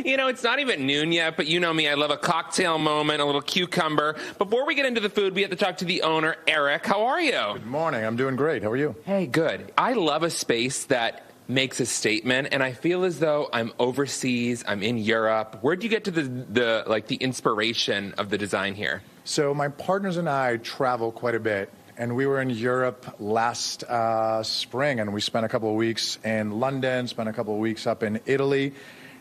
You know, it's not even noon yet, but you know me. I love a cocktail moment, a little cucumber. Before we get into the food, we have to talk to the owner, Eric. How are you? Good morning. I'm doing great. How are you? Hey, good. I love a space that makes a statement, and I feel as though I'm overseas. I'm in Europe. Where'd you get to the inspiration of the design here? So my partners and I travel quite a bit. And we were in Europe last spring, and we spent a couple of weeks in London, spent a couple of weeks up in Italy,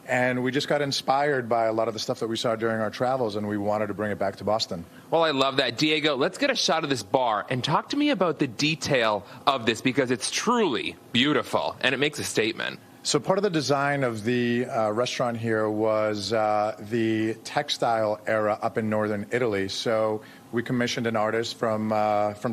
and we just got inspired by a lot of the stuff that we saw during our travels, and we wanted to bring it back to Boston. Well, I love that. Diego, let's get a shot of this bar and talk to me about the detail of this, because it's truly beautiful, and it makes a statement. So part of the design of the restaurant here was the textile era up in northern Italy. So we commissioned an artist from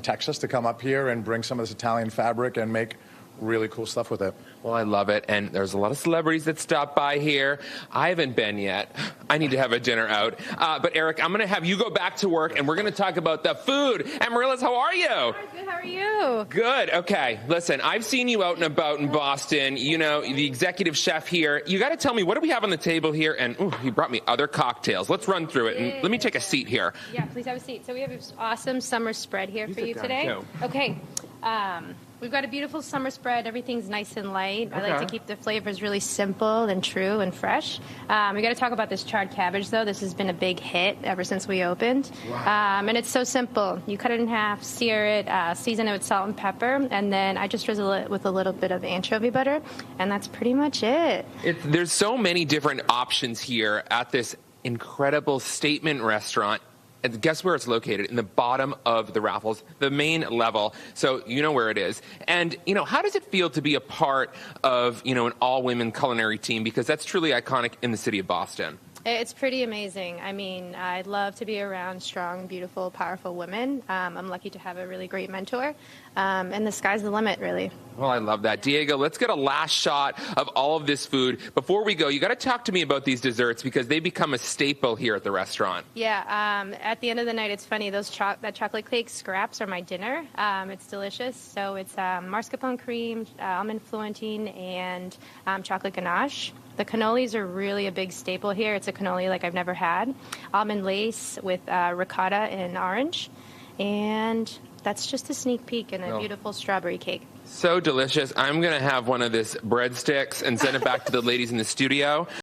Texas to come up here and bring some of this Italian fabric and make really cool stuff with it. Well, I love it, and there's a lot of celebrities that stop by here. I haven't been yet. I need to have a dinner out. But Eric, I'm going to have you go back to work, and we're going to talk about the food. Amaryllis, how are you? I'm good. How are you? Good. Okay. Listen, I've seen you out and about in Boston. You know, the executive chef here. You got to tell me, what do we have on the table here? And he brought me other cocktails. Let's run through it, and let me take a seat here. Yeah, please have a seat. So we have this awesome summer spread here for you today. Too. Okay. We've got a beautiful summer spread. Everything's nice and light. I like to keep the flavors really simple and true and fresh. We got to talk about this charred cabbage, though. This has been a big hit ever since we opened. Wow. And it's so simple. You cut it in half, sear it, season it with salt and pepper, and then I just drizzle it with a little bit of anchovy butter, and that's pretty much it. There's so many different options here at this incredible statement restaurant. And guess where it's located? In the bottom of the Raffles, the main level. So you know where it is. And, you know, how does it feel to be a part of, you know, an all-women culinary team? Because that's truly iconic in the city of Boston. It's pretty amazing. I mean, I'd love to be around strong, beautiful, powerful women. I'm lucky to have a really great mentor. And the sky's the limit, really. Well, I love that. Diego, let's get a last shot of all of this food. Before we go, you got to talk to me about these desserts, because they become a staple here at the restaurant. Yeah, at the end of the night, it's funny. That chocolate cake scraps are my dinner. It's delicious. So it's mascarpone cream, almond florentine, and chocolate ganache. The cannolis are really a big staple here. It's a cannoli like I've never had. Almond lace with ricotta and orange. And that's just a sneak peek, and a beautiful strawberry cake. So delicious. I'm going to have one of this breadsticks and send it back to the ladies in the studio.